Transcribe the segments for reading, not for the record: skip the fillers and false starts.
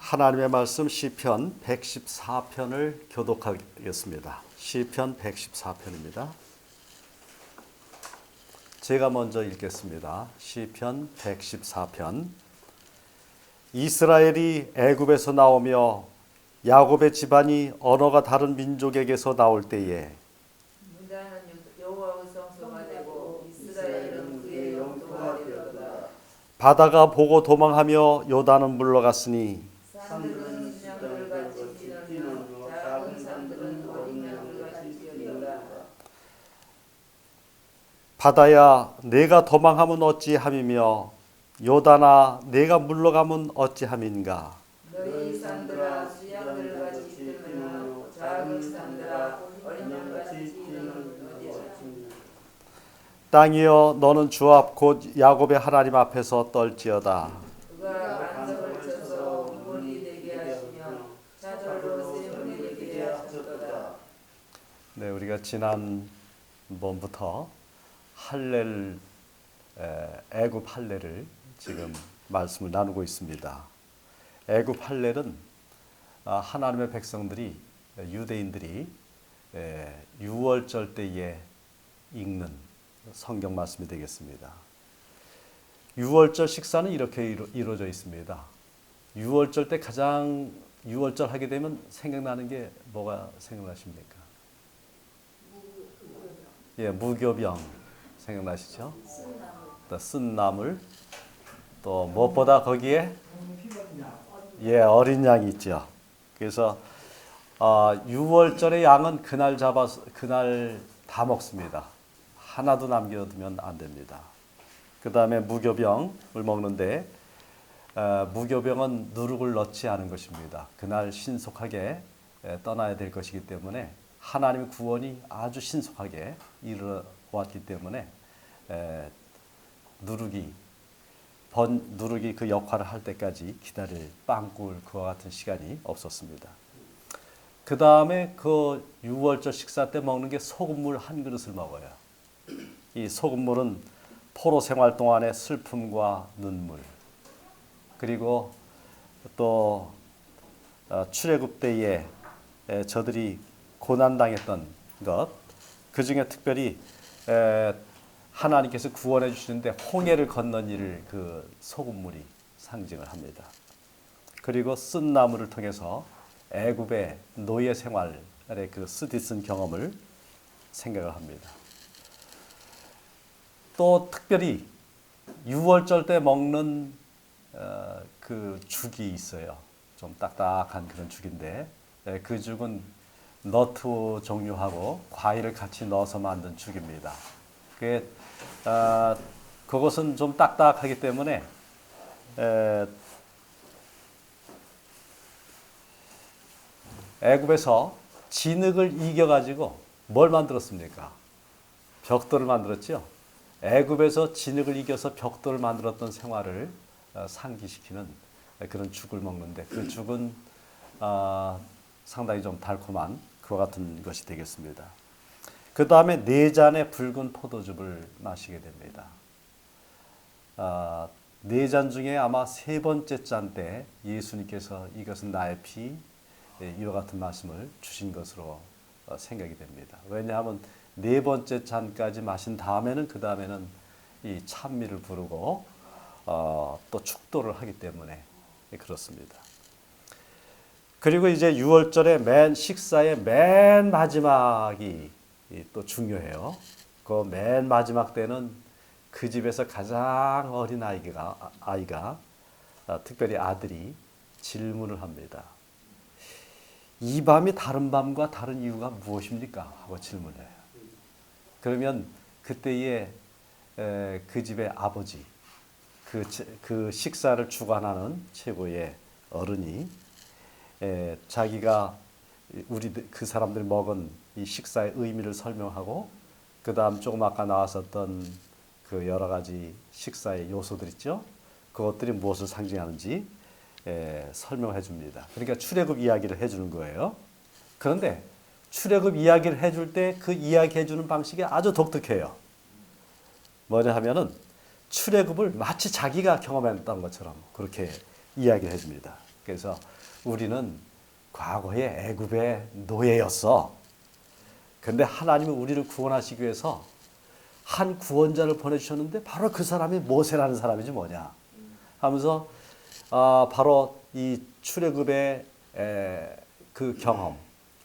하나님의 말씀 시편 114편을 교독하겠습니다. 시편 114편입니다. 제가 먼저 읽겠습니다. 시편 114편. 이스라엘이 애굽에서 나오며 야곱의 집안이 언어가 다른 민족에게서 나올 때에 유다는 여호와의 성소가 되고 이스라엘은 그의 영토가 되었다. 바다가 보고 도망하며 요단은 물러갔으니 산들은 양들같이 뛰놀며 작은 산들은 어린 양들같이 뛰어들다. 바다야 내가 도망하면 어찌함이며 요단아 내가 물러가면 어찌함인가. 너희 산들아 수양들같이 뛰놀며 작은 산들아 어린 양같이 뛰놀며 땅이여 너는 주 앞 곧 야곱의 하나님 앞에서 떨지어다. 그가 반석을 쳐서 우물이 되게 하시며 좌절로 샘물이 되게 하셨도다. 네, 우리가 지난 번부터 할례를 애굽 할례를 지금 말씀을 나누고 있습니다. 애굽 할례는 하나님의 백성들이 유대인들이 유월절 때에 읽는 성경 말씀이 되겠습니다. 유월절 식사는 이렇게 이루어져 있습니다. 유월절 때 가장 유월절 하게 되면 생각나는 게 뭐가 생각나십니까? 예, 무교병 생각나시죠? 또 쓴 나물, 또 무엇보다 거기에 예, 어린 양이 있죠. 그래서 유월절의 양은 그날 잡아서 그날 다 먹습니다. 하나도 남겨두면 안 됩니다. 그 다음에 무교병을 먹는데 무교병은 누룩을 넣지 않은 것입니다. 그날 신속하게 떠나야 될 것이기 때문에 하나님의 구원이 아주 신속하게 이루어왔기 때문에 누룩이 그 역할을 할 때까지 기다릴 빵 구울 그와 같은 시간이 없었습니다. 그 다음에 그 유월절 식사 때 먹는 게 소금물 한 그릇을 먹어요. 이 소금물은 포로 생활 동안의 슬픔과 눈물, 그리고 또 출애굽 때에 저들이 고난당했던 것, 그 중에 특별히 하나님께서 구원해 주시는데 홍해를 건넌 일을 그 소금물이 상징을 합니다. 그리고 쓴 나무를 통해서 애굽의 노예 생활의 그 쓰디쓴 경험을 생각을 합니다. 또 특별히 유월절 때 먹는 그 죽이 있어요. 좀 딱딱한 그런 죽인데 그 죽은 너트 종류하고 과일을 같이 넣어서 만든 죽입니다. 그것은 좀 딱딱하기 때문에 애굽에서 진흙을 이겨가지고 뭘 만들었습니까? 벽돌을 만들었죠. 애굽에서 진흙을 이겨서 벽돌을 만들었던 생활을 상기시키는 그런 죽을 먹는데 그 죽은 상당히 좀 달콤한 그와 같은 것이 되겠습니다. 그 다음에 4잔의 붉은 포도즙을 마시게 됩니다. 4잔 중에 아마 3번째 잔 때 예수님께서 이것은 나의 피, 이와 같은 말씀을 주신 것으로 생각이 됩니다. 왜냐하면 4번째 잔까지 마신 다음에는 그 다음에는 이 찬미를 부르고 또 축도를 하기 때문에 그렇습니다. 그리고 이제 유월절의 식사의 맨 마지막이 또 중요해요. 그 맨 마지막 때는 그 집에서 가장 어린 아이가 특별히 아들이 질문을 합니다. 이 밤이 다른 밤과 다른 이유가 무엇입니까? 하고 질문해요. 그러면 그때에 그 집의 아버지, 그 식사를 주관하는 최고의 어른이 자기가 그 사람들이 먹은 이 식사의 의미를 설명하고 그 다음 조금 아까 나왔었던 그 여러 가지 식사의 요소들 있죠. 그것들이 무엇을 상징하는지 설명해 줍니다. 그러니까 출애굽 이야기를 해주는 거예요. 그런데 출애굽 이야기를 해줄 때 그 이야기 해주는 방식이 아주 독특해요. 뭐냐 하면은 출애굽을 마치 자기가 경험했던 것처럼 그렇게 이야기를 해줍니다. 그래서 우리는 과거에 애굽의 노예였어. 근데 하나님은 우리를 구원하시기 위해서 한 구원자를 보내주셨는데 바로 그 사람이 모세라는 사람이지 뭐냐 하면서 바로 이 출애굽의 그 경험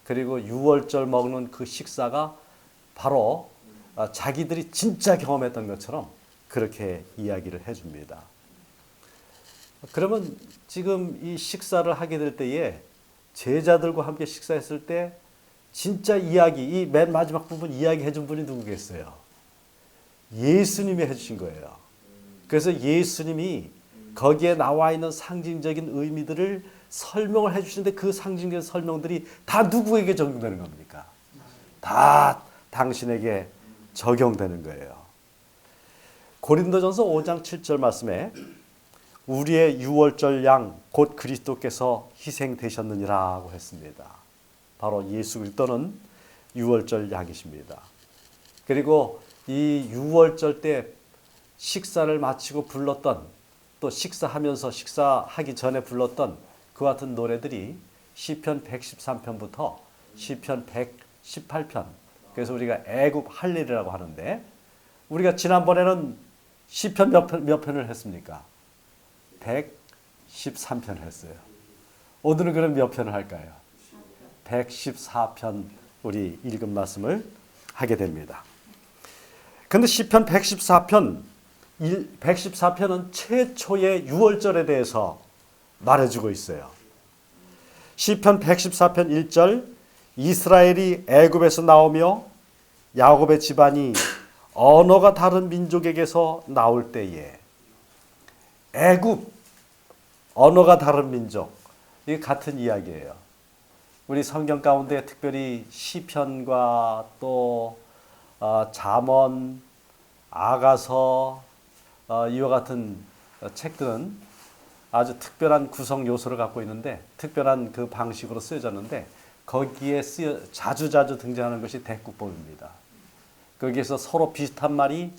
그리고 유월절 먹는 그 식사가 바로 자기들이 진짜 경험했던 것처럼 그렇게 이야기를 해줍니다. 그러면 지금 이 식사를 하게 될 때에 제자들과 함께 식사했을 때 진짜 이야기, 이 맨 마지막 부분 이야기 해준 분이 누구겠어요? 예수님이 해주신 거예요. 그래서 예수님이 거기에 나와 있는 상징적인 의미들을 설명을 해주시는데 그 상징적인 설명들이 다 누구에게 적용되는 겁니까? 다 당신에게 적용되는 거예요. 고린도전서 5장 7절 말씀에 우리의 유월절 양 곧 그리스도께서 희생되셨느니라고 했습니다. 바로 예수 그리스도는 유월절 양이십니다. 그리고 이 유월절 때 식사를 마치고 불렀던 또 식사하기 전에 불렀던 그 같은 노래들이 시편 113편부터 시편 118편 그래서 우리가 애굽 할례라고 하는데 우리가 지난번에는 시편 몇 편을 했습니까? 113편을 했어요. 오늘은 그럼 몇 편을 할까요? 114편 우리 읽은 말씀을 하게 됩니다. 근데 시편 114편은 최초의 유월절에 대해서 말해주고 있어요. 시편 114편 1절 이스라엘이 애굽에서 나오며 야곱의 집안이 언어가 다른 민족에게서 나올 때에 애굽 언어가 다른 민족 이게 같은 이야기예요. 우리 성경 가운데 특별히 시편과 또 잠언, 아가서 이와 같은 책들은 아주 특별한 구성 요소를 갖고 있는데 특별한 그 방식으로 쓰여졌는데 거기에 자주 등장하는 것이 대꾸법입니다. 거기에서 서로 비슷한 말이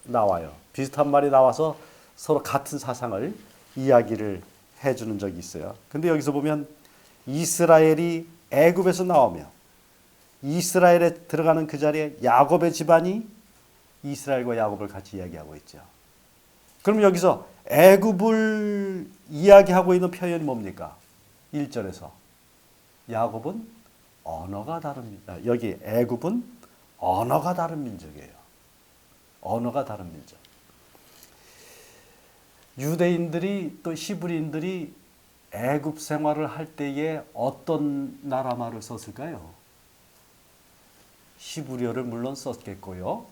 나와요. 비슷한 말이 나와서 서로 같은 사상을 이야기를 해주는 적이 있어요. 근데 여기서 보면 이스라엘이 애굽에서 나오며 이스라엘에 들어가는 그 자리에 야곱의 집안이 이스라엘과 야곱을 같이 이야기하고 있죠. 그럼 여기서 애굽을 이야기하고 있는 표현이 뭡니까? 1절에서 야곱은 언어가 다릅니다. 여기 애굽은 언어가 다른 민족이에요. 언어가 다른 민족. 유대인들이 또 히브리인들이 애굽 생활을 할 때에 어떤 나라 말을 썼을까요? 히브리어를 물론 썼겠고요.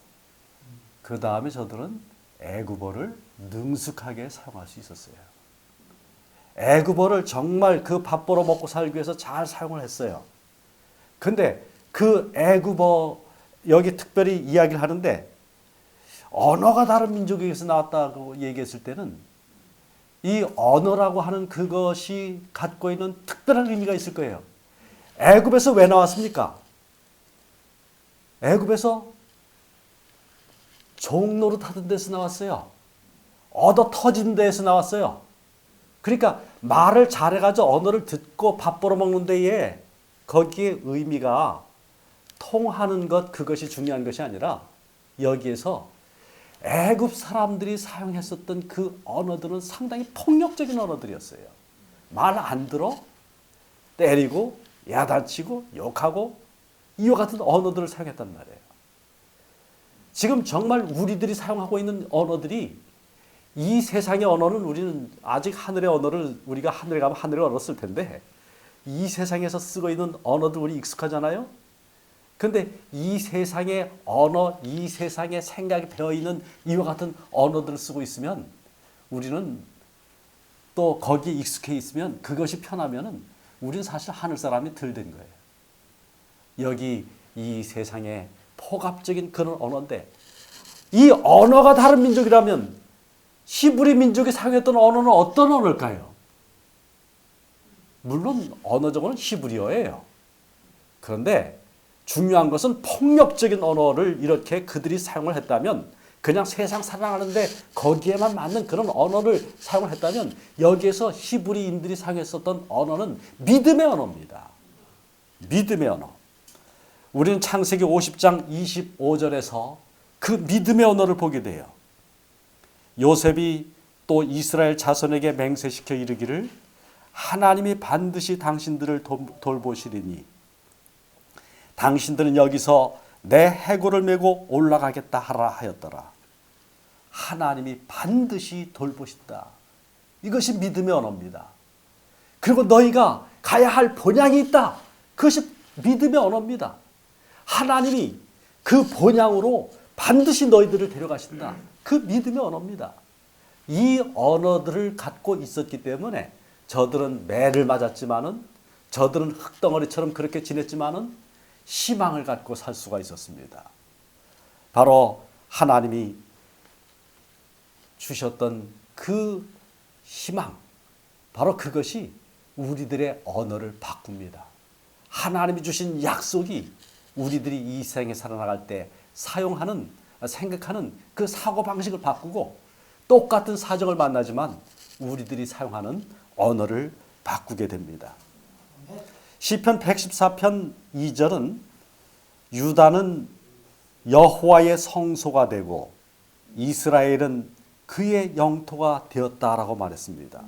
그 다음에 저들은 애굽어를 능숙하게 사용할 수 있었어요. 애굽어를 정말 그 밥 벌어 먹고 살기 위해서 잘 사용을 했어요. 근데 그 애굽어 여기 특별히 이야기를 하는데 언어가 다른 민족에게서 나왔다고 얘기했을 때는 이 언어라고 하는 그것이 갖고 있는 특별한 의미가 있을 거예요. 애굽에서 왜 나왔습니까? 애굽에서 종노릇 하던 데서 나왔어요. 얻어 터진 데에서 나왔어요. 그러니까 말을 잘해가지고 언어를 듣고 밥 벌어 먹는 데에 거기에 의미가 통하는 것 그것이 중요한 것이 아니라 여기에서 애굽 사람들이 사용했었던 그 언어들은 상당히 폭력적인 언어들이었어요. 말 안 들어 때리고 야단치고 욕하고 이와 같은 언어들을 사용했단 말이에요. 지금 정말 우리들이 사용하고 있는 언어들이 이 세상의 언어는 우리는 아직 하늘의 언어를 우리가 하늘에 가면 하늘의 언어를 쓸 텐데 이 세상에서 쓰고 있는 언어들 우리 익숙하잖아요. 근데 이 세상의 언어, 이 세상의 생각이 배어있는 이와 같은 언어들을 쓰고 있으면 우리는 또 거기에 익숙해 있으면 그것이 편하면은 우리는 사실 하늘 사람이 덜 된 거예요. 여기 이 세상의 포갑적인 그런 언어인데 이 언어가 다른 민족이라면 히브리 민족이 사용했던 언어는 어떤 언어일까요? 물론 언어적으로는 히브리어예요. 그런데 중요한 것은 폭력적인 언어를 이렇게 그들이 사용을 했다면 그냥 세상 살아가는데 거기에만 맞는 그런 언어를 사용을 했다면 여기에서 히브리인들이 사용했었던 언어는 믿음의 언어입니다. 믿음의 언어. 우리는 창세기 50장 25절에서 그 믿음의 언어를 보게 돼요. 요셉이 또 이스라엘 자손에게 맹세시켜 이르기를 하나님이 반드시 당신들을 돌보시리니 당신들은 여기서 내 해골을 메고 올라가겠다 하라 하였더라. 하나님이 반드시 돌보신다. 이것이 믿음의 언어입니다. 그리고 너희가 가야 할 본향이 있다. 그것이 믿음의 언어입니다. 하나님이 그 본향으로 반드시 너희들을 데려가신다. 그 믿음의 언어입니다. 이 언어들을 갖고 있었기 때문에 저들은 매를 맞았지만은 저들은 흙덩어리처럼 그렇게 지냈지만은 희망을 갖고 살 수가 있었습니다. 바로 하나님이 주셨던 그 희망, 바로 그것이 우리들의 언어를 바꿉니다. 하나님이 주신 약속이 우리들이 이 생에 살아나갈 때 사용하는, 생각하는 그 사고방식을 바꾸고 똑같은 사정을 만나지만 우리들이 사용하는 언어를 바꾸게 됩니다. 시편 114편 2절은 유다는 여호와의 성소가 되고 이스라엘은 그의 영토가 되었다라고 말했습니다.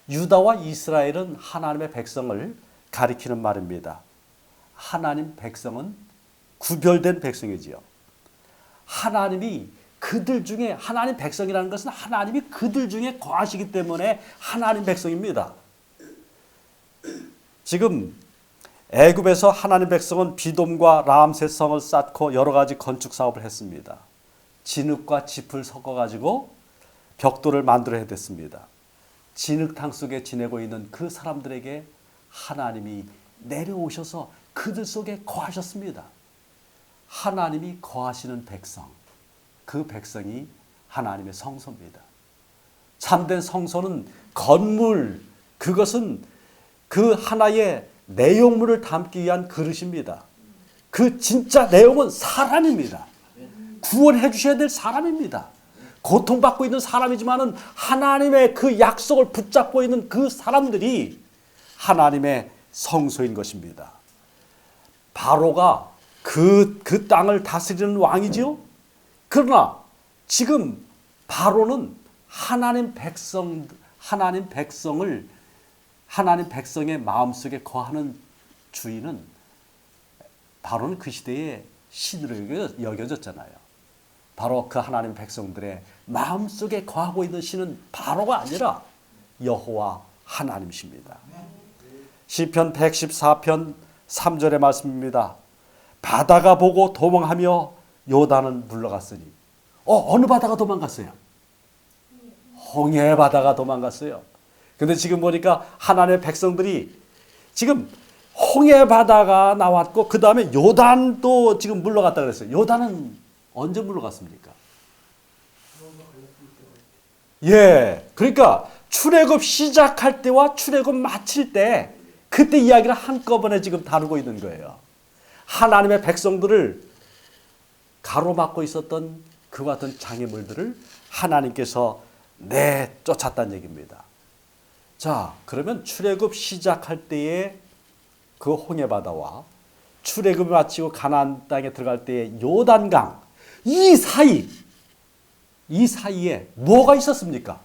유다와 이스라엘은 하나님의 백성을 가리키는 말입니다. 하나님 백성은 구별된 백성이지요. 하나님이 그들 중에, 하나님 백성이라는 것은 하나님이 그들 중에 거하시기 때문에 하나님 백성입니다. 지금 애굽에서 하나님 백성은 비돔과 라암셋성을 쌓고 여러 가지 건축 사업을 했습니다. 진흙과 짚을 섞어가지고 벽돌을 만들어야 됐습니다. 진흙탕 속에 지내고 있는 그 사람들에게 하나님이 내려오셔서 그들 속에 거하셨습니다. 하나님이 거하시는 백성, 그 백성이 하나님의 성소입니다. 참된 성소는 건물, 그것은 그 하나의 내용물을 담기 위한 그릇입니다. 그 진짜 내용은 사람입니다. 구원해 주셔야 될 사람입니다. 고통받고 있는 사람이지만은 하나님의 그 약속을 붙잡고 있는 그 사람들이 하나님의 성소인 것입니다. 바로가 그 땅을 다스리는 왕이지요. 그러나 지금 바로는 하나님 백성의 마음속에 거하는 주인은 바로는 그 시대의 신으로 여겨졌잖아요. 바로 그 하나님 백성들의 마음속에 거하고 있는 신은 바로가 아니라 여호와 하나님이십니다. 시편 114편 3절의 말씀입니다. 바다가 보고 도망하며 요단은 물러갔으니. 어느 바다가 도망갔어요? 홍해 바다가 도망갔어요. 근데 지금 보니까 하나님의 백성들이 지금 홍해 바다가 나왔고 그 다음에 요단도 지금 물러갔다 그랬어요. 요단은 언제 물러갔습니까? 예, 그러니까 출애굽 시작할 때와 출애굽 마칠 때 그때 이야기를 한꺼번에 지금 다루고 있는 거예요. 하나님의 백성들을 가로막고 있었던 그와 같은 장애물들을 하나님께서 내쫓았다는 얘기입니다. 자, 그러면 출애굽 시작할 때의 그 홍해 바다와 출애굽을 마치고 가나안 땅에 들어갈 때의 요단강, 이 사이에 뭐가 있었습니까?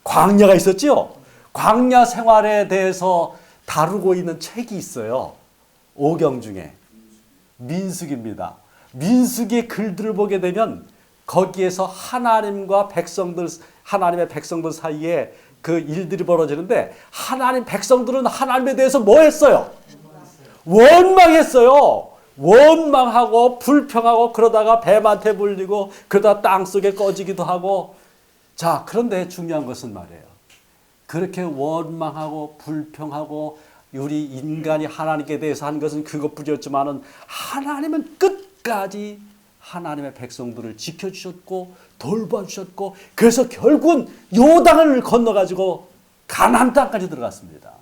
광야가 있었죠. 광야 생활에 대해서 다루고 있는 책이 있어요. 오경 중에 민수기입니다. 민수기의 글들을 보게 되면 거기에서 하나님의 백성들 사이에 그 일들이 벌어지는데 하나님 백성들은 하나님에 대해서 뭐 했어요? 원망했어요. 원망하고 불평하고 그러다가 뱀한테 물리고 그러다 땅속에 꺼지기도 하고. 자, 그런데 중요한 것은 말이에요. 그렇게 원망하고 불평하고 우리 인간이 하나님께 대해서 한 것은 그것뿐이었지만은 하나님은 끝까지 하나님의 백성들을 지켜주셨고 돌봐주셨고 그래서 결국은 요단을 건너가지고 가나안 땅까지 들어갔습니다.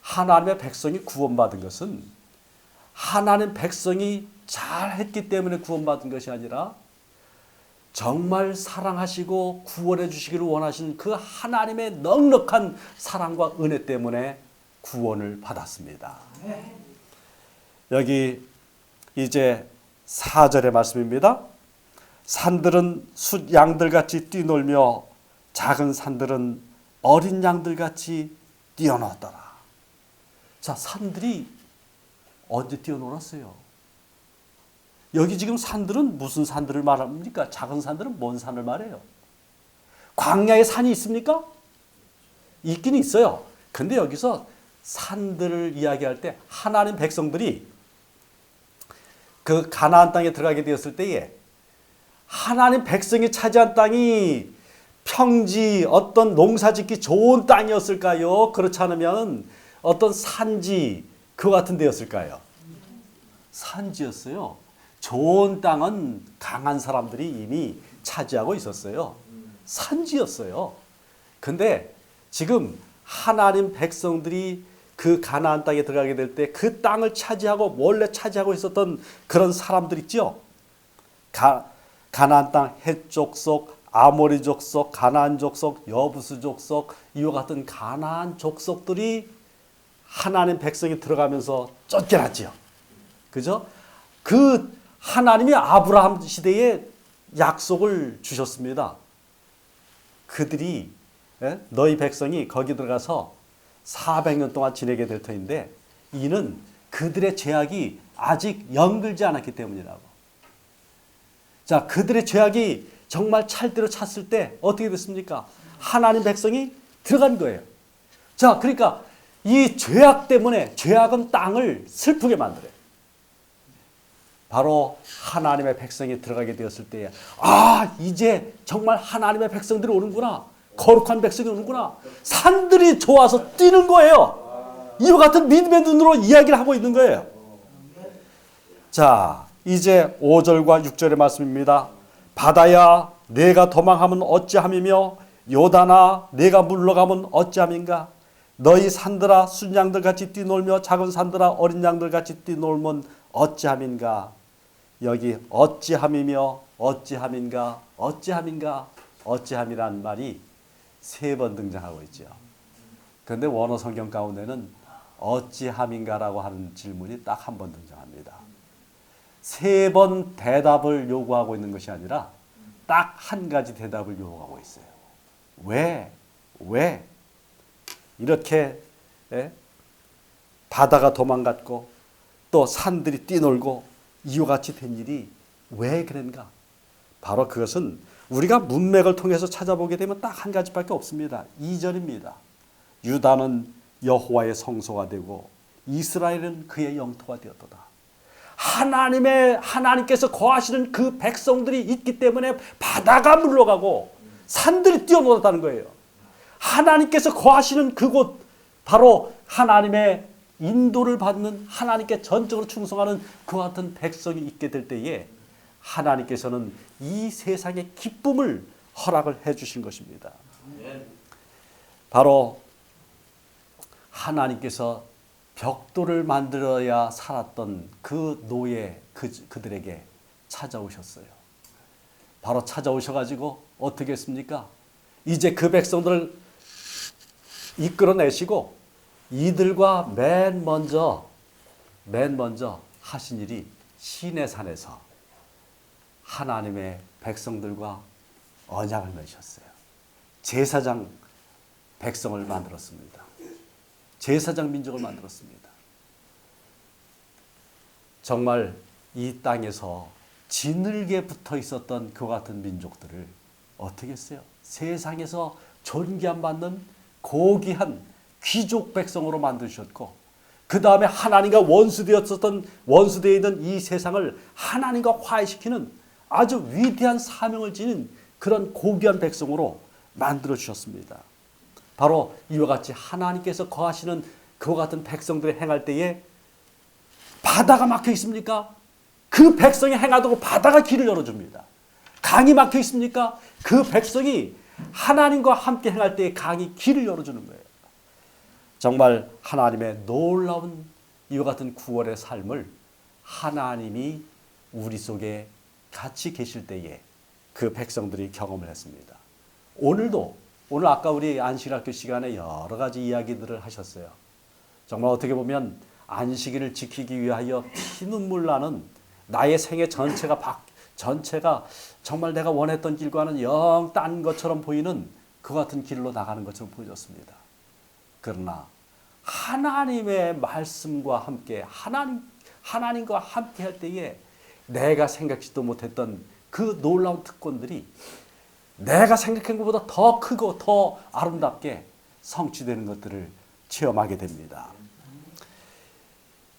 하나님의 백성이 구원받은 것은 하나님 백성이 잘했기 때문에 구원받은 것이 아니라 정말 사랑하시고 구원해 주시기를 원하시는 그 하나님의 넉넉한 사랑과 은혜 때문에 구원을 받았습니다. 여기 이제 4절의 말씀입니다. 산들은 숫 양들같이 뛰놀며 작은 산들은 어린 양들같이 뛰어놀더라. 자, 산들이 언제 뛰어놀았어요? 여기 지금 산들은 무슨 산들을 말합니까? 작은 산들은 뭔 산을 말해요? 광야에 산이 있습니까? 있긴 있어요. 근데 여기서 산들을 이야기할 때 하나님 백성들이 그 가나안 땅에 들어가게 되었을 때에 하나님 백성이 차지한 땅이 평지, 어떤 농사짓기 좋은 땅이었을까요? 그렇지 않으면 어떤 산지, 그와 같은 데였을까요? 산지였어요. 좋은 땅은 강한 사람들이 이미 차지하고 있었어요. 산지였어요. 근데 지금 하나님 백성들이 그 가나안 땅에 들어가게 될 때 그 땅을 차지하고 원래 차지하고 있었던 그런 사람들 있죠. 가나안 땅 헷 족속, 아모리 족속, 가나안 족속, 여부스 족속, 이와 같은 가나안 족속들이 하나님 백성이 들어가면서 쫓겨났지요. 그죠? 그 하나님이 아브라함 시대에 약속을 주셨습니다. 그들이 너희 백성이 거기 들어가서 400년 동안 지내게 될 터인데 이는 그들의 죄악이 아직 연글지 않았기 때문이라고. 자, 그들의 죄악이 정말 찰대로 찼을 때 어떻게 됐습니까? 하나님 백성이 들어간 거예요. 자, 그러니까 이 죄악 때문에 죄악은 땅을 슬프게 만들어요. 바로 하나님의 백성이 들어가게 되었을 때에 이제 정말 하나님의 백성들이 오는구나. 거룩한 백성이 오는구나. 산들이 좋아서 뛰는 거예요. 이와 같은 믿음의 눈으로 이야기를 하고 있는 거예요. 자, 이제 5절과 6절의 말씀입니다. 바다야 내가 도망하면 어찌함이며 요단아 내가 물러가면 어찌함인가. 너희 산들아 순양들같이 뛰놀며 작은 산들아 어린 양들같이 뛰놀면 어찌함인가. 여기 어찌함이며 어찌함인가 어찌함인가 어찌함이란 말이 3번 등장하고 있죠. 그런데 원어 성경 가운데는 어찌함인가라고 하는 질문이 딱 한 번 등장합니다. 3번 대답을 요구하고 있는 것이 아니라 딱 한 가지 대답을 요구하고 있어요. 왜? 이렇게 바다가 도망갔고 또 산들이 뛰놀고 이와 같이 된 일이 왜 그런가? 바로 그것은 우리가 문맥을 통해서 찾아보게 되면 딱 한 가지밖에 없습니다. 2절입니다. 유다는 여호와의 성소가 되고 이스라엘은 그의 영토가 되었도다. 하나님께서 거하시는 그 백성들이 있기 때문에 바다가 물러가고 산들이 뛰어놀았다는 거예요. 하나님께서 거하시는 그곳, 바로 하나님의 인도를 받는, 하나님께 전적으로 충성하는 그와 같은 백성이 있게 될 때에 하나님께서는 이 세상의 기쁨을 허락을 해 주신 것입니다. 바로 하나님께서 벽돌을 만들어야 살았던 그 노예 그들에게 찾아오셨어요. 바로 찾아오셔가지고 어떻게 했습니까? 이제 그 백성들을 이끌어내시고 이들과 맨 먼저 하신 일이 시내산에서 하나님의 백성들과 언약을 맺으셨어요. 제사장 백성을 만들었습니다. 제사장 민족을 만들었습니다. 정말 이 땅에서 진흙에 붙어 있었던 그 같은 민족들을 어떻게 했어요? 세상에서 존귀함 받는 고귀한 귀족 백성으로 만드셨고 그 다음에 하나님과 원수되어 있는 이 세상을 하나님과 화해시키는 아주 위대한 사명을 지닌 그런 고귀한 백성으로 만들어 주셨습니다. 바로 이와 같이 하나님께서 거하시는 그와 같은 백성들이 행할 때에 바다가 막혀 있습니까? 그 백성이 행하도록 바다가 길을 열어줍니다. 강이 막혀 있습니까? 그 백성이 하나님과 함께 행할 때에 강이 길을 열어주는 거예요. 정말 하나님의 놀라운 이와 같은 구원의 삶을 하나님이 우리 속에 같이 계실 때에 그 백성들이 경험을 했습니다. 오늘 아까 우리 안식일학교 시간에 여러 가지 이야기들을 하셨어요. 정말 어떻게 보면 안식일을 지키기 위하여 피눈물 나는 나의 생애 전체가 정말 내가 원했던 길과는 영 딴 것처럼 보이는 그 같은 길로 나가는 것처럼 보여졌습니다. 그러나 하나님의 말씀과 함께 하나님과 함께 할 때에 내가 생각지도 못했던 그 놀라운 특권들이 내가 생각한 것보다 더 크고 더 아름답게 성취되는 것들을 체험하게 됩니다.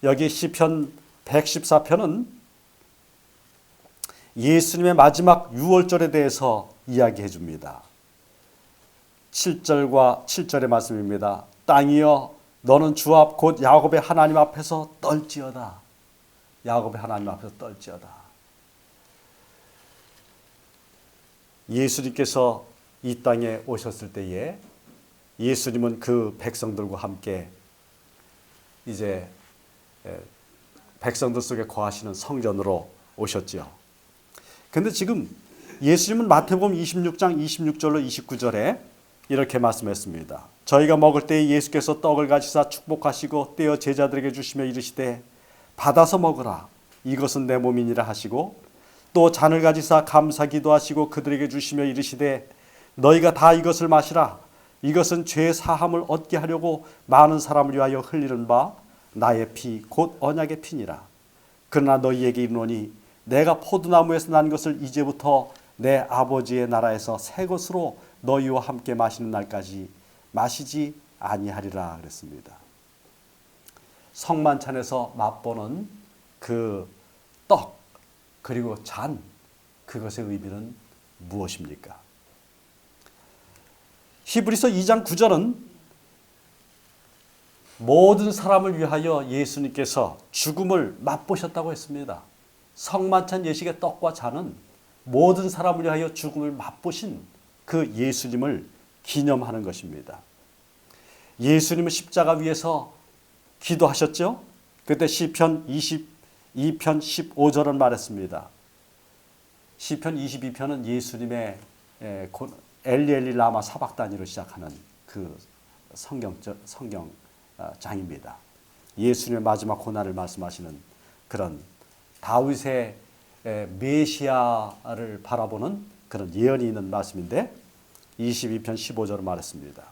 여기 시편 114편은 예수님의 마지막 유월절에 대해서 이야기해 줍니다. 7절의 말씀입니다. 땅이여 너는 주 앞 곧 야곱의 하나님 앞에서 떨지어다. 야곱의 하나님 앞에서 떨지어다. 예수님께서 이 땅에 오셨을 때에 예수님은 그 백성들과 함께 이제 백성들 속에 거하시는 성전으로 오셨죠. 그런데 지금 예수님은 마태복음 26장 26절로 29절에 이렇게 말씀했습니다. 저희가 먹을 때에 예수께서 떡을 가지사 축복하시고 떼어 제자들에게 주시며 이르시되 받아서 먹으라 이것은 내 몸이니라 하시고 또 잔을 가지사 감사 기도하시고 그들에게 주시며 이르시되 너희가 다 이것을 마시라 이것은 죄 사함을 얻게 하려고 많은 사람을 위하여 흘리는 바 나의 피 곧 언약의 피니라. 그러나 너희에게 이르노니 내가 포도나무에서 난 것을 이제부터 내 아버지의 나라에서 새 것으로 너희와 함께 마시는 날까지 마시지 아니하리라 그랬습니다. 성만찬에서 맛보는 그 떡 그리고 잔 그것의 의미는 무엇입니까? 히브리서 2장 9절은 모든 사람을 위하여 예수님께서 죽음을 맛보셨다고 했습니다. 성만찬 예식의 떡과 잔은 모든 사람을 위하여 죽음을 맛보신 그 예수님을 기념하는 것입니다. 예수님은 십자가 위에서 기도하셨죠? 그때 시편 22편 15절은 말했습니다. 시편 22편은 예수님의 엘리 엘리 라마 사박다니로 시작하는 그 성경장입니다. 예수님의 마지막 고난을 말씀하시는 그런 다윗의 메시아를 바라보는 그런 예언이 있는 말씀인데 22편 15절을 말했습니다.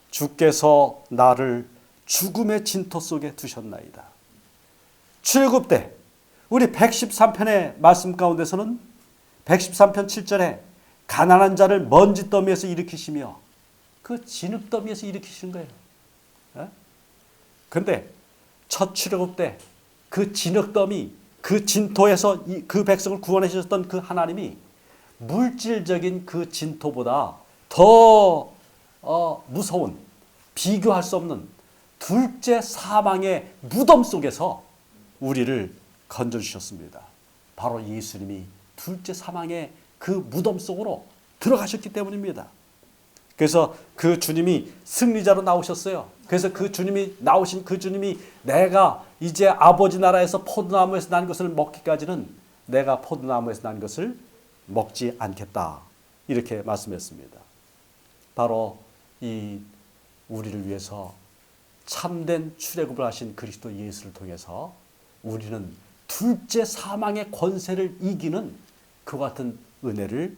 주께서 나를 죽음의 진토 속에 두셨나이다. 출애굽 때 우리 113편의 말씀 가운데서는 113편 7절에 가난한 자를 먼지 더미에서 일으키시며 그 진흙 더미에서 일으키시는 거예요. 그런데 첫 출애굽 때 그 진흙 더미 그 진토에서 그 백성을 구원해 주셨던 그 하나님이 물질적인 그 진토보다 더 무서운 비교할 수 없는 둘째 사망의 무덤 속에서 우리를 건져주셨습니다. 바로 예수님이 둘째 사망의 그 무덤 속으로 들어가셨기 때문입니다. 그래서 그 주님이 승리자로 나오셨어요. 그래서 그 주님이 나오신 그 주님이 내가 이제 아버지 나라에서 포도나무에서 난 것을 먹기까지는 내가 포도나무에서 난 것을 먹지 않겠다. 이렇게 말씀했습니다. 바로 이 우리를 위해서 참된 출애굽을 하신 그리스도 예수를 통해서 우리는 둘째 사망의 권세를 이기는 그 같은 은혜를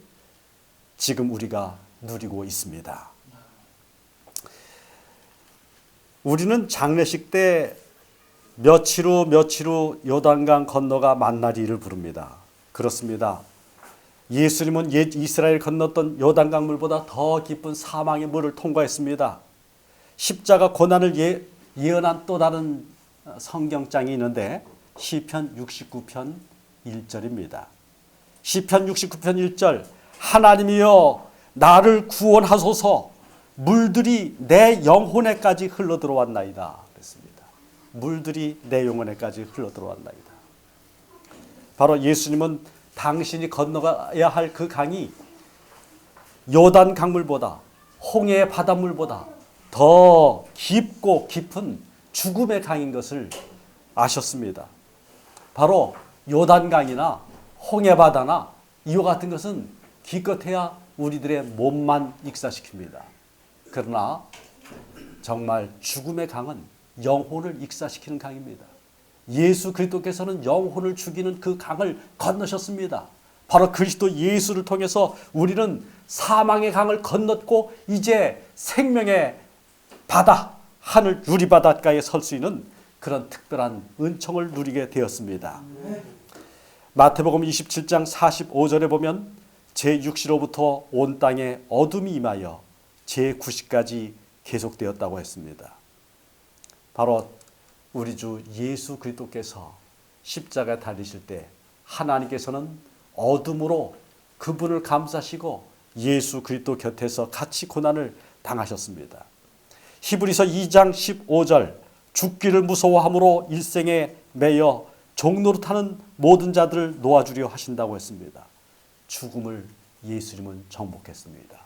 지금 우리가 누리고 있습니다. 우리는 장례식 때 며칠 후 요단강 건너가 만나리를 부릅니다. 그렇습니다. 예수님은 옛 이스라엘 건넜던 요단강물보다 더 깊은 사망의 물을 통과했습니다. 십자가 고난을 예언한 또 다른 성경장이 있는데 시편 69편 1절입니다. 시편 69편 1절 하나님이여 나를 구원하소서 물들이 내 영혼에까지 흘러들어왔나이다 그랬습니다. 물들이 내 영혼에까지 흘러들어왔나이다. 바로 예수님은 당신이 건너가야 할 그 강이 요단 강물보다 홍해의 바닷물보다 더 깊고 깊은 죽음의 강인 것을 아셨습니다. 바로 요단강이나 홍해바다나 이와 같은 것은 기껏해야 우리들의 몸만 익사시킵니다. 그러나 정말 죽음의 강은 영혼을 익사시키는 강입니다. 예수 그리스도께서는 영혼을 죽이는 그 강을 건너셨습니다. 바로 그리스도 예수를 통해서 우리는 사망의 강을 건넜고 이제 생명의 바다, 하늘 유리바닷가에 설 수 있는 그런 특별한 은총을 누리게 되었습니다. 마태복음 27장 45절에 보면 제6시로부터 온 땅에 어둠이 임하여 제9시까지 계속되었다고 했습니다. 바로 우리 주 예수 그리스도께서 십자가에 달리실 때 하나님께서는 어둠으로 그분을 감싸시고 예수 그리스도 곁에서 같이 고난을 당하셨습니다. 히브리서 2장 15절 죽기를 무서워함으로 일생에 매여 종노릇하는 모든 자들을 놓아주려 하신다고 했습니다. 죽음을 예수님은 정복했습니다.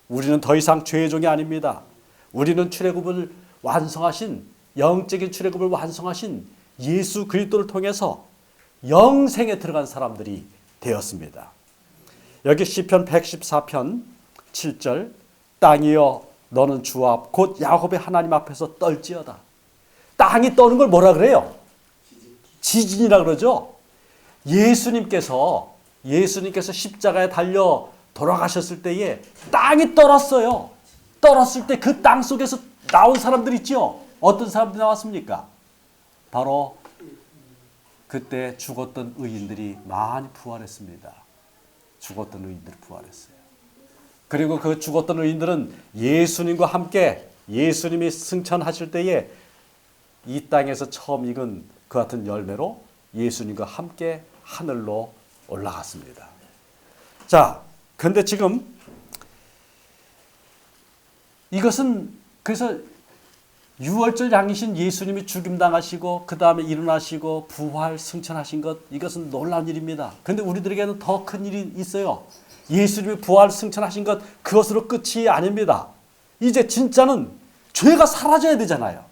우리는 더 이상 죄의 종이 아닙니다. 우리는 출애굽을 완성하신 영적인 출애굽을 완성하신 예수 그리스도를 통해서 영생에 들어간 사람들이 되었습니다. 여기 시편 114편 7절 땅이여 너는 주 앞 곧 야곱의 하나님 앞에서 떨지어다. 땅이 떠는 걸 뭐라 그래요? 지진이라 그러죠. 예수님께서 십자가에 달려 돌아가셨을 때에 땅이 떨었어요. 떨었을 때 그 땅 속에서 나온 사람들 있죠. 어떤 사람들이 나왔습니까? 바로 그때 죽었던 의인들이 많이 부활했습니다. 죽었던 의인들이 부활했어요. 그리고 그 죽었던 의인들은 예수님과 함께 예수님이 승천하실 때에 이 땅에서 처음 익은 그 같은 열매로 예수님과 함께 하늘로 올라갔습니다. 자, 근데 지금 이것은 그래서 유월절 양이신 예수님이 죽임당하시고 그 다음에 일어나시고 부활 승천하신 것 이것은 놀라운 일입니다. 그런데 우리들에게는 더 큰 일이 있어요. 예수님이 부활 승천하신 것 그것으로 끝이 아닙니다. 이제 진짜는 죄가 사라져야 되잖아요.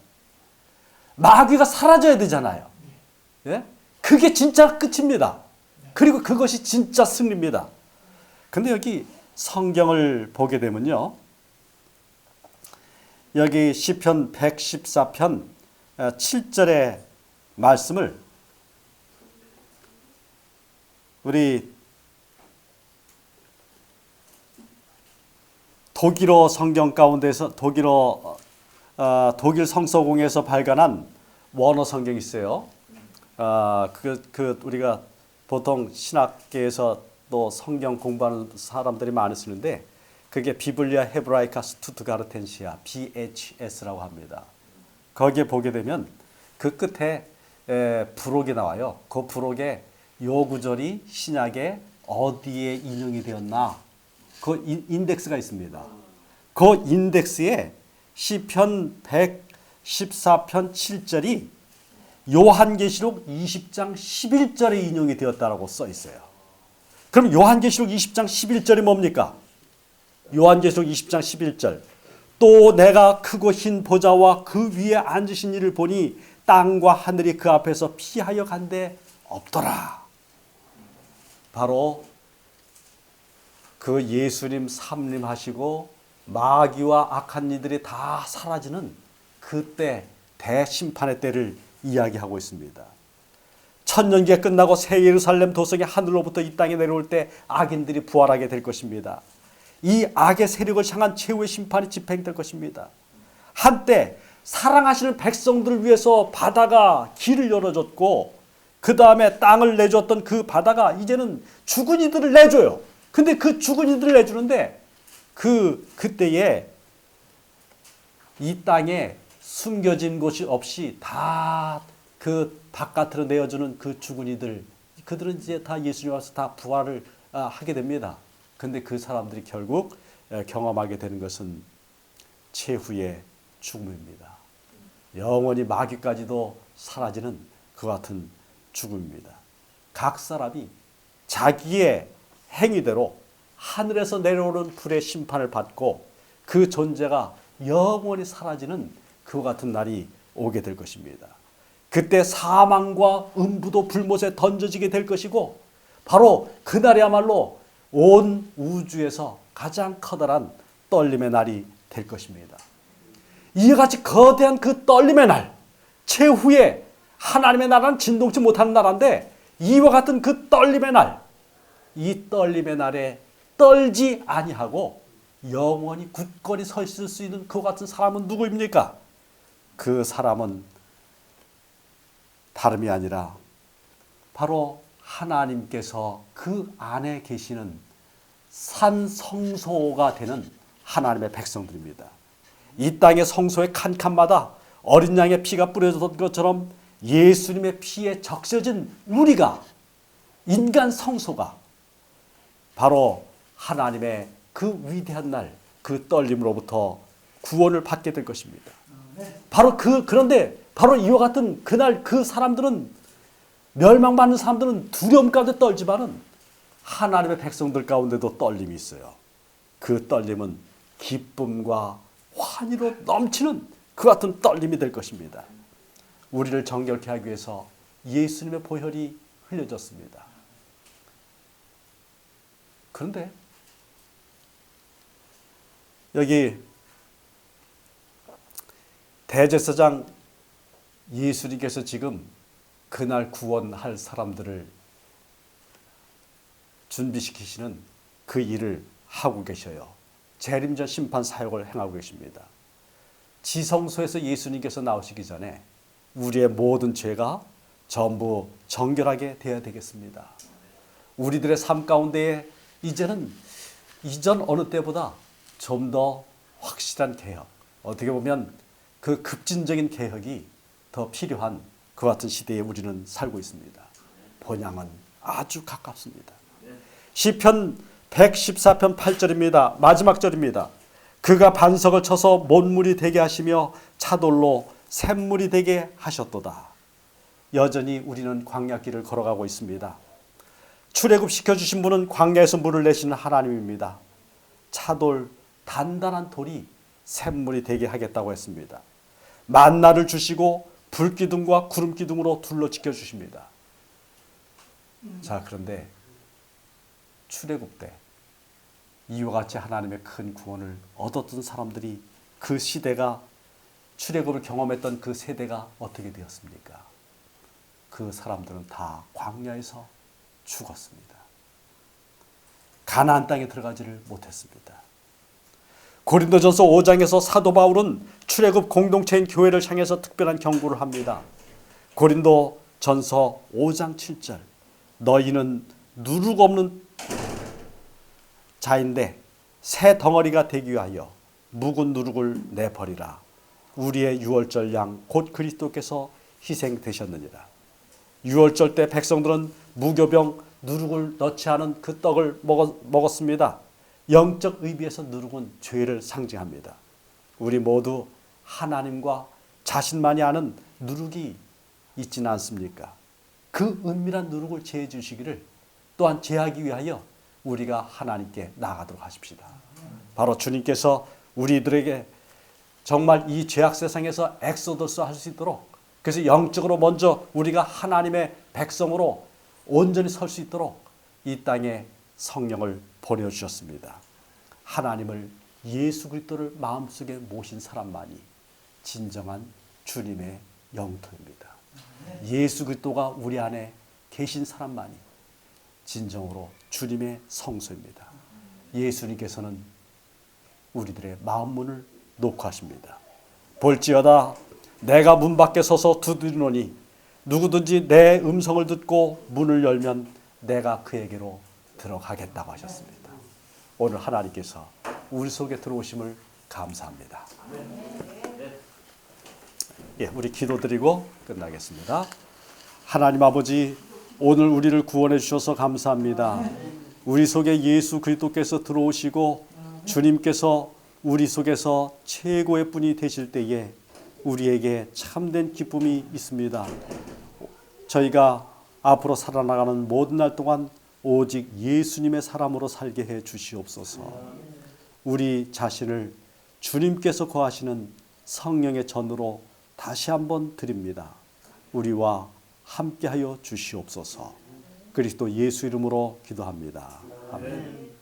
마귀가 사라져야 되잖아요. 예? 그게 진짜 끝입니다. 그리고 그것이 진짜 승리입니다. 근데 여기 성경을 보게 되면요. 여기 시편 114편 7절의 말씀을 우리 독일어 성경 가운데서 독일 성서공에서 발간한 원어 성경이 있어요. 우리가 보통 신학계에서 또 성경 공부하는 사람들이 많이 쓰는데 그게 비블리아 헤브라이카 스투트가르텐시아 BHS라고 합니다. 거기에 보게 되면 그 끝에 부록이 나와요. 그 부록에 요 구절이 신약에 어디에 인용이 되었나 그 인덱스가 있습니다. 그 인덱스에 시편 114편 7절이 요한계시록 20장 11절에 인용이 되었다고 써 있어요. 그럼 요한계시록 20장 11절이 뭡니까? 요한계시록 20장 11절 또 내가 크고 흰 보좌와 그 위에 앉으신 이를 보니 땅과 하늘이 그 앞에서 피하여 간데 없더라. 바로 그 예수님 삼림하시고 마귀와 악한 이들이 다 사라지는 그때 대심판의 때를 이야기하고 있습니다. 천년기가 끝나고 새 예루살렘 도성이 하늘로부터 이 땅에 내려올 때 악인들이 부활하게 될 것입니다. 이 악의 세력을 향한 최후의 심판이 집행될 것입니다. 한때 사랑하시는 백성들을 위해서 바다가 길을 열어줬고 그 다음에 땅을 내줬던 그 바다가 이제는 죽은 이들을 내줘요. 근데 그 죽은 이들을 내주는데 그때에 이 땅에 숨겨진 곳이 없이 다 그 바깥으로 내어주는 그 죽은 이들 그들은 이제 다 예수님 와서 다 부활을 하게 됩니다. 근데 그 사람들이 결국 경험하게 되는 것은 최후의 죽음입니다. 영원히 마귀까지도 사라지는 그 같은 죽음입니다. 각 사람이 자기의 행위대로 하늘에서 내려오는 불의 심판을 받고 그 존재가 영원히 사라지는 그 같은 날이 오게 될 것입니다. 그때 사망과 음부도 불못에 던져지게 될 것이고 바로 그날이야말로 온 우주에서 가장 커다란 떨림의 날이 될 것입니다. 이와 같이 거대한 그 떨림의 날, 최후에 하나님의 나라는 진동치 못하는 나라인데 이와 같은 그 떨림의 날, 이 떨림의 날에 떨지 아니하고 영원히 굳건히 서 있을 수 있는 그와 같은 사람은 누구입니까? 그 사람은 다름이 아니라 바로 하나님께서 그 안에 계시는 산성소가 되는 하나님의 백성들입니다. 이 땅의 성소의 칸칸마다 어린 양의 피가 뿌려졌던 것처럼 예수님의 피에 적셔진 우리가, 인간 성소가 바로 하나님의 그 위대한 날, 그 떨림으로부터 구원을 받게 될 것입니다. 그런데 바로 이와 같은 그날 그 사람들은, 멸망받는 사람들은 두려움 가운데 떨지만은 하나님의 백성들 가운데도 떨림이 있어요. 그 떨림은 기쁨과 환희로 넘치는 그 같은 떨림이 될 것입니다. 우리를 정결케 하기 위해서 예수님의 보혈이 흘려졌습니다. 그런데 여기 대제사장 예수님께서 지금 그날 구원할 사람들을 준비시키시는 그 일을 하고 계셔요. 재림전 심판 사역을 행하고 계십니다. 지성소에서 예수님께서 나오시기 전에 우리의 모든 죄가 전부 정결하게 되어야 되겠습니다. 우리들의 삶 가운데에 이제는 이전 어느 때보다 좀 더 확실한 개혁, 어떻게 보면 그 급진적인 개혁이 더 필요한 그 같은 시대에 우리는 살고 있습니다. 본향은 아주 가깝습니다. 시편 114편 8절입니다. 마지막 절입니다. 그가 반석을 쳐서 못물이 되게 하시며 차돌로 샘물이 되게 하셨도다. 여전히 우리는 광야길을 걸어가고 있습니다. 출애굽시켜주신 분은 광야에서 물을 내시는 하나님입니다. 차돌, 단단한 돌이 샘물이 되게 하겠다고 했습니다. 만나를 주시고 불기둥과 구름기둥으로 둘러 지켜주십니다. 자, 그런데 출애굽 때 이와 같이 하나님의 큰 구원을 얻었던 사람들이, 그 시대가, 출애굽을 경험했던 그 세대가 어떻게 되었습니까? 그 사람들은 다 광야에서 죽었습니다. 가나안 땅에 들어가지를 못했습니다. 고린도전서 5장에서 사도 바울은 출애굽 공동체인 교회를 향해서 특별한 경고를 합니다. 고린도전서 5장 7절, 너희는 누룩 없는 자인데 새 덩어리가 되기 위하여 묵은 누룩을 내버리라. 우리의 유월절 양 곧 그리스도께서 희생되셨느니라. 유월절 때 백성들은 무교병 누룩을 넣지 않은 그 떡을 먹었습니다. 영적 의미에서 누룩은 죄를 상징합니다. 우리 모두 하나님과 자신만이 아는 누룩이 있지는 않습니까? 그 은밀한 누룩을 제해 주시기를 또한 제하기 위하여 우리가 하나님께 나아가도록 하십시다. 바로 주님께서 우리들에게 정말 이 죄악 세상에서 엑소더스 할 수 있도록, 그래서 영적으로 먼저 우리가 하나님의 백성으로 온전히 설 수 있도록 이 땅에 성령을 보내주셨습니다. 하나님을, 예수 그리스도를 마음속에 모신 사람만이 진정한 주님의 영토입니다. 예수 그리스도가 우리 안에 계신 사람만이 진정으로 주님의 성소입니다. 예수님께서는 우리들의 마음 문을 놓고 하십니다. 볼지어다 내가 문 밖에 서서 두드리노니 누구든지 내 음성을 듣고 문을 열면 내가 그에게로 들어가겠다고 하셨습니다. 오늘 하나님께서 우리 속에 들어오심을 감사합니다. 예, 우리 기도드리고 끝나겠습니다. 하나님 아버지, 오늘 우리를 구원해 주셔서 감사합니다. 우리 속에 예수 그리스도께서 들어오시고 주님께서 우리 속에서 최고의 분이 되실 때에 우리에게 참된 기쁨이 있습니다. 저희가 앞으로 살아나가는 모든 날 동안 오직 예수님의 사람으로 살게 해 주시옵소서. 우리 자신을 주님께서 거하시는 성령의 전으로 다시 한번 드립니다. 우리와 함께하여 주시옵소서. 그리스도 예수 이름으로 기도합니다. 아멘.